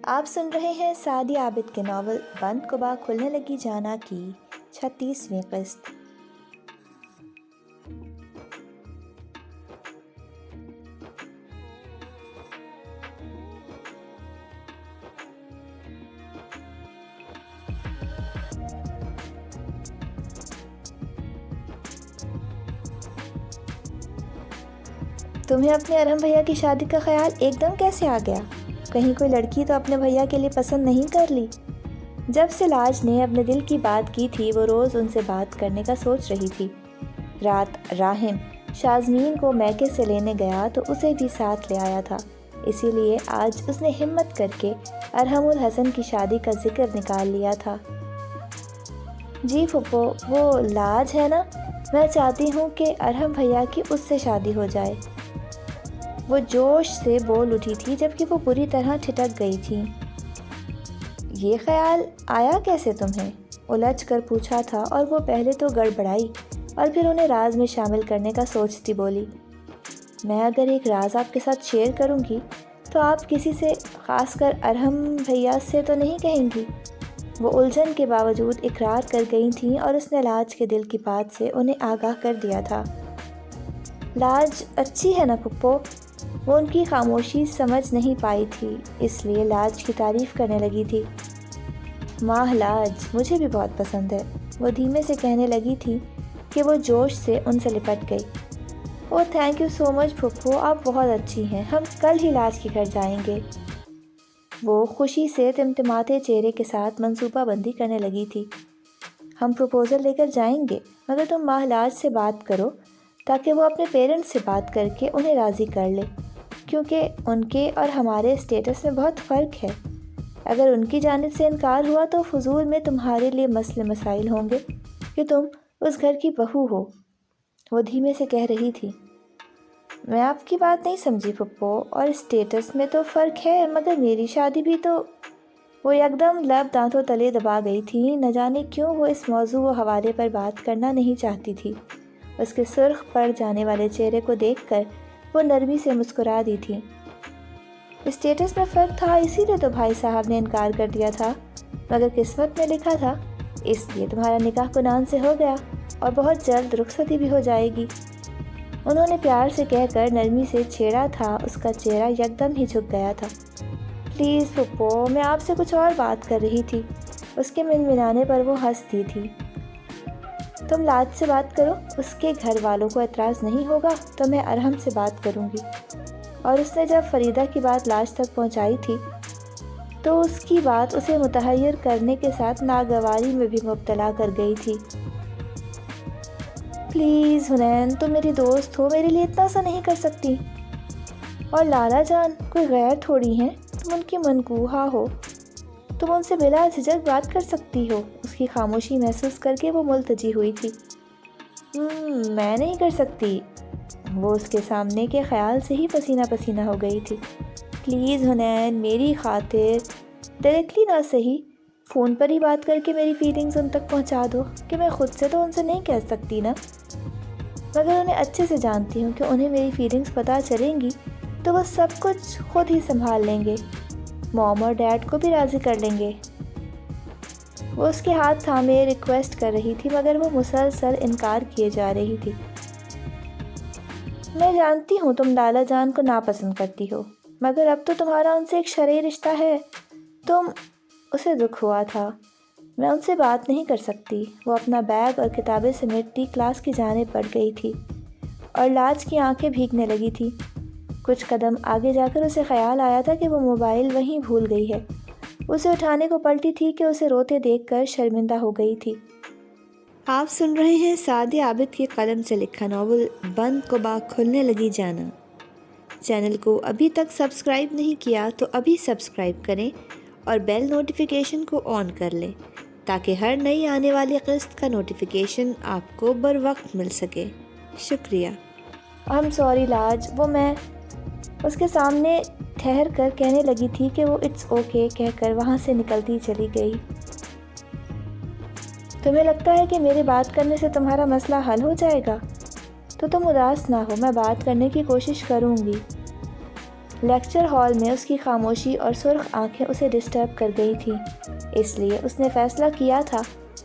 آپ سن رہے ہیں سعدی عابد کے ناول بند کبا کھلنے لگی جانا کی 36ویں قسط۔ تمہیں اپنے ارحم بھیا کی شادی کا خیال ایک دم کیسے آ گیا؟ کہیں کوئی لڑکی تو اپنے بھیا کے لیے پسند نہیں کر لی؟ جب سے لاج نے اپنے دل کی بات کی تھی وہ روز ان سے بات کرنے کا سوچ رہی تھی۔ رات راہم شازمین کو میکے سے لینے گیا تو اسے بھی ساتھ لے آیا تھا، اسی لیے آج اس نے ہمت کر کے ارحم الحسن کی شادی کا ذکر نکال لیا تھا۔ جی پھپھو، وہ لاج ہے نا، میں چاہتی ہوں کہ ارحم بھیا کی اس سے شادی ہو جائے۔ وہ جوش سے بول اٹھی تھی جبکہ وہ بری طرح ٹھٹک گئی تھی۔ یہ خیال آیا کیسے تمہیں؟ الجھ کر پوچھا تھا اور وہ پہلے تو گڑبڑائی اور پھر انہیں راز میں شامل کرنے کا سوچتی بولی، میں اگر ایک راز آپ کے ساتھ شیئر کروں گی تو آپ کسی سے، خاص کر ارحم بھیا سے تو نہیں کہیں گی؟ وہ الجھن کے باوجود اقرار کر گئی تھیں اور اس نے لاج کے دل کی بات سے انہیں آگاہ کر دیا تھا۔ لاج اچھی ہے نا پھپھو؟ وہ ان کی خاموشی سمجھ نہیں پائی تھی، اس لیے لاج کی تعریف کرنے لگی تھی۔ ماہ لاج مجھے بھی بہت پسند ہے، وہ دھیمے سے کہنے لگی تھی کہ وہ جوش سے ان سے لپٹ گئی۔ اوہ تھینک یو سو مچ پھپھو، آپ بہت اچھی ہیں، ہم کل ہی لاج کے گھر جائیں گے۔ وہ خوشی سے تمتماتے چہرے کے ساتھ منصوبہ بندی کرنے لگی تھی۔ ہم پروپوزل لے کر جائیں گے مگر تم ماہ لاج سے بات کرو تاکہ وہ اپنے پیرنٹس سے بات کر کے انہیں راضی کر لے، کیونکہ ان کے اور ہمارے اسٹیٹس میں بہت فرق ہے۔ اگر ان کی جانب سے انکار ہوا تو فضول میں تمہارے لیے مسئلے مسائل ہوں گے کہ تم اس گھر کی بہو ہو، وہ دھیمے سے کہہ رہی تھی۔ میں آپ کی بات نہیں سمجھی پھپھو، اور اسٹیٹس میں تو فرق ہے مگر میری شادی بھی تو… وہ یکدم لب دانتوں تلے دبا گئی تھی، نہ جانے کیوں وہ اس موضوع و حوالے پر بات کرنا نہیں چاہتی تھی۔ اس کے سرخ پڑ جانے والے چہرے کو دیکھ کر وہ نرمی سے مسکرا دی تھی۔ اسٹیٹس میں فرق تھا اسی لیے تو بھائی صاحب نے انکار کر دیا تھا، مگر قسمت میں لکھا تھا، اس لیے تمہارا نکاح کنان سے ہو گیا اور بہت جلد رخصتی بھی ہو جائے گی۔ انہوں نے پیار سے کہہ کر نرمی سے چھیڑا تھا، اس کا چہرہ یکدم ہی جھک گیا تھا۔ پلیز پھپھو، میں آپ سے کچھ اور بات کر رہی تھی۔ اس کے منمنانے پر وہ ہنس دی تھی۔ تم لاج سے بات کرو، اس کے گھر والوں کو اعتراض نہیں ہوگا تو میں ارحم سے بات کروں گی۔ اور اس نے جب فریدہ کی بات لاج تک پہنچائی تھی تو اس کی بات اسے متحیر کرنے کے ساتھ ناگواری میں بھی مبتلا کر گئی تھی۔ پلیز حنین، تم میری دوست ہو، میرے لیے اتنا سا نہیں کر سکتی؟ اور لالا جان کوئی غیر تھوڑی ہیں، تم ان کی منکوحہ ہو، تم ان سے بلا جھجک بات کر سکتی ہو۔ اس کی خاموشی محسوس کر کے وہ ملتجی ہوئی تھی۔ میں نہیں کر سکتی۔ وہ اس کے سامنے کے خیال سے ہی پسینہ پسینہ ہو گئی تھی۔ پلیز حنین، میری خاطر ڈائریکٹلی نہ صحیح، فون پر ہی بات کر کے میری فیلنگز ان تک پہنچا دو کہ میں خود سے تو ان سے نہیں کہہ سکتی نا، مگر انہیں اچھے سے جانتی ہوں کہ انہیں میری فیلنگز پتہ چلیں گی تو وہ سب کچھ خود ہی سنبھال لیں گے، موم اور ڈیڈ کو بھی راضی کر لیں گے۔ وہ اس کے ہاتھ تھامے ریکویسٹ کر رہی تھی مگر وہ مسلسل انکار کیے جا رہی تھی۔ میں جانتی ہوں تم لالا جان کو ناپسند کرتی ہو، مگر اب تو تمہارا ان سے ایک شرعی رشتہ ہے، تم… اسے دکھ ہوا تھا۔ میں ان سے بات نہیں کر سکتی۔ وہ اپنا بیگ اور کتابیں سمیٹتی کلاس کی جانب بڑھ گئی تھی اور لاج کی آنکھیں بھیگنے لگی تھی۔ کچھ قدم آگے جا کر اسے خیال آیا تھا کہ وہ موبائل وہیں بھول گئی ہے۔ اسے اٹھانے کو پلٹی تھی کہ اسے روتے دیکھ کر شرمندہ ہو گئی تھی۔ آپ سن رہے ہیں سعدی عابد کی قلم سے لکھا ناول بند کبا کھلنے لگی جانا۔ چینل کو ابھی تک سبسکرائب نہیں کیا تو ابھی سبسکرائب کریں اور بیل نوٹیفیکیشن کو آن کر لیں تاکہ ہر نئی آنے والی قسط کا نوٹیفیکیشن آپ کو بروقت مل سکے۔ شکریہ۔ سوری لاج، وہ میں… اس کے سامنے ٹھہر کر کہنے لگی تھی کہ وہ اٹس اوکے کہہ کر وہاں سے نکلتی چلی گئی۔ تمہیں لگتا ہے کہ میرے بات کرنے سے تمہارا مسئلہ حل ہو جائے گا؟ تو تم اداس نہ ہو، میں بات کرنے کی کوشش کروں گی۔ لیکچر ہال میں اس کی خاموشی اور سرخ آنکھیں اسے ڈسٹرب کر گئی تھیں، اس لیے اس نے فیصلہ کیا تھا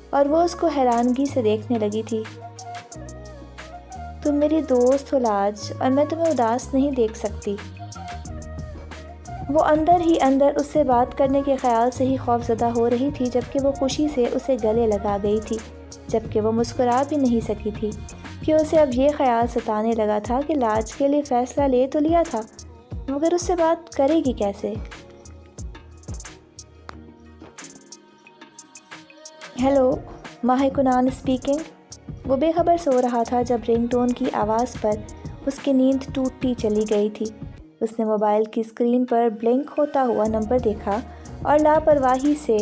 اور وہ اس کو حیرانگی سے دیکھنے لگی تھی۔ تم میری دوست ہو لاج، اور میں تمہیں اداس نہیں دیکھ سکتی۔ وہ اندر ہی اندر اس سے بات کرنے کے خیال سے ہی خوف زدہ ہو رہی تھی، جبکہ وہ خوشی سے اسے گلے لگا گئی تھی، جبکہ وہ مسکرا بھی نہیں سکی تھی کہ اسے اب یہ خیال ستانے لگا تھا کہ لاج کے لیے فیصلہ لے تو لیا تھا، مگر اس سے بات کرے گی کیسے؟ ہیلو، ماہ کنان اسپیکنگ۔ وہ بے خبر سو رہا تھا جب رنگ ٹون کی آواز پر اس کی نیند ٹوٹتی چلی گئی تھی۔ اس نے موبائل کی اسکرین پر بلنک ہوتا ہوا نمبر دیکھا اور لاپرواہی سے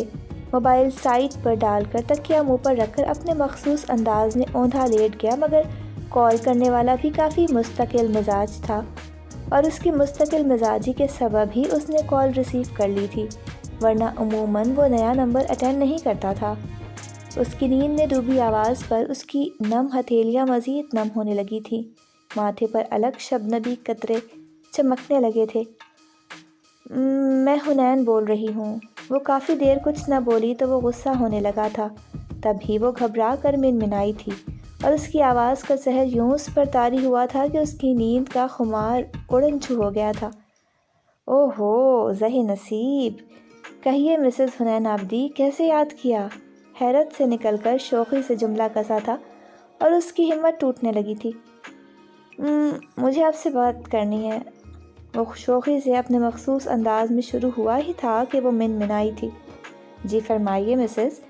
موبائل سائٹ پر ڈال کر تکیہ منہ پر رکھ کر اپنے مخصوص انداز میں اوندھا لیٹ گیا، مگر کال کرنے والا بھی کافی مستقل مزاج تھا اور اس کی مستقل مزاجی کے سبب ہی اس نے کال ریسیو کر لی تھی، ورنہ عموماً وہ نیا نمبر اٹینڈ نہیں کرتا تھا۔ اس کی نیند میں ڈوبی آواز پر اس کی نم ہتھیلیاں مزید نم ہونے لگی تھیں، ماتھے پر الگ شبنمی قطرے چمکنے لگے تھے۔ میں حنین بول رہی ہوں۔ وہ کافی دیر کچھ نہ بولی تو وہ غصہ ہونے لگا تھا، تب ہی وہ گھبرا کر منمنائی تھی اور اس کی آواز کا زہر یوں اس پر طاری ہوا تھا کہ اس کی نیند کا خمار اڑن چھو ہو گیا تھا۔ اوہو، زہ نصیب! کہیے مسز حنین آبدی، کیسے یاد کیا؟ حیرت سے نکل کر شوخی سے جملہ کسا تھا اور اس کی ہمت ٹوٹنے لگی تھی۔ مجھے آپ سے بات کرنی ہے۔ وہ شوخی سے اپنے مخصوص انداز میں شروع ہوا ہی تھا کہ وہ منمنائی تھی۔ جی فرمائیے مسز،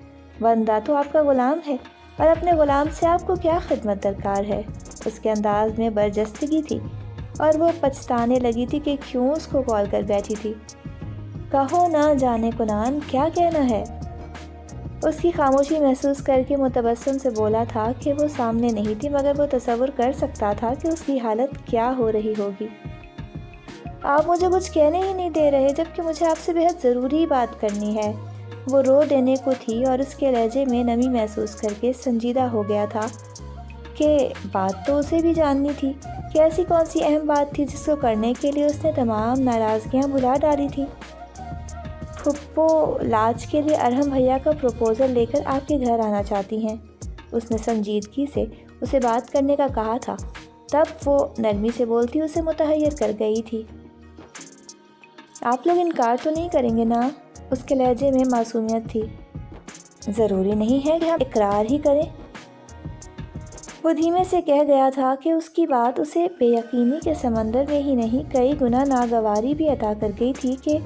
بندہ تو آپ کا غلام ہے اور اپنے غلام سے آپ کو کیا خدمت درکار ہے؟ اس کے انداز میں برجستگی تھی اور وہ پچھتانے لگی تھی کہ کیوں اس کو کال کر بیٹھی تھی۔ کہو نہ جانے کنان، کیا کہنا ہے؟ اس کی خاموشی محسوس کر کے متبسم سے بولا تھا کہ وہ سامنے نہیں تھی، مگر وہ تصور کر سکتا تھا کہ اس کی حالت کیا ہو رہی ہوگی۔ آپ مجھے کچھ کہنے ہی نہیں دے رہے، جبکہ مجھے آپ سے بہت ضروری بات کرنی ہے۔ وہ رو دینے کو تھی اور اس کے لہجے میں نمی محسوس کر کے سنجیدہ ہو گیا تھا کہ بات تو اسے بھی جاننی تھی کہ ایسی کون سی اہم بات تھی جس کو کرنے کے لیے اس نے تمام ناراضگیاں بھلا ڈالی تھیں۔ پھپھو لاج کے لیے ارحم بھیا کا پروپوزل لے کر آپ کے گھر آنا چاہتی ہیں، اس نے سنجیدگی سے اسے بات کرنے کا کہا تھا، تب وہ نرمی سے بولتی اسے متحیر کر گئی تھی۔ آپ لوگ انکار تو نہیں کریں گے نا؟ اس کے لہجے میں معصومیت تھی۔ ضروری نہیں ہے کہ ہم اقرار ہی کریں، وہ دھیمے سے کہہ گیا تھا کہ اس کی بات اسے بے یقینی کے سمندر میں ہی نہیں کئی گنا ناگواری بھی عطا کر گئی تھی کہ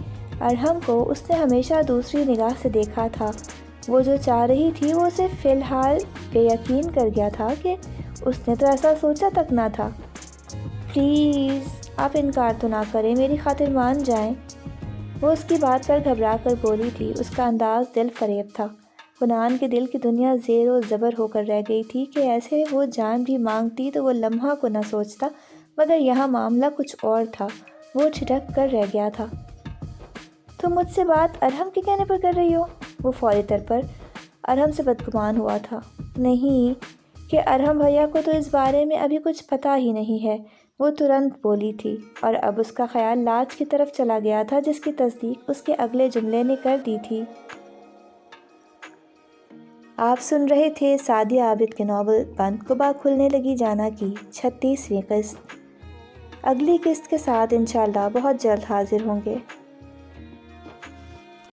ارحم کو اس نے ہمیشہ دوسری نگاہ سے دیکھا تھا۔ وہ جو چاہ رہی تھی وہ اسے فی الحال بے یقین کر گیا تھا کہ اس نے تو ایسا سوچا تک نہ تھا۔ پلیز آپ انکار تو نہ کریں، میری خاطر مان جائیں۔ وہ اس کی بات پر گھبرا کر بولی تھی، اس کا انداز دل فریب تھا۔ حنان کے دل کی دنیا زیر و زبر ہو کر رہ گئی تھی کہ ایسے وہ جان بھی مانگتی تو وہ لمحہ کو نہ سوچتا، مگر یہاں معاملہ کچھ اور تھا۔ وہ ٹھٹک کر رہ گیا تھا۔ تم مجھ سے بات ارحم کے کہنے پر کر رہی ہو؟ وہ فوری طور پر ارحم سے بدگمان ہوا تھا۔ نہیں، کہ ارحم بھیا کو تو اس بارے میں ابھی کچھ پتہ ہی نہیں ہے، وہ ترنت بولی تھی، اور اب اس کا خیال لاج کی طرف چلا گیا تھا جس کی تصدیق اس کے اگلے جملے نے کر دی تھی۔ آپ سن رہے تھے سعدیہ عابد کے ناول بند قبا کھلنے لگی جانا کی 36ویں قسط۔ اگلی قسط کے ساتھ انشاءاللہ بہت جلد حاضر ہوں گے۔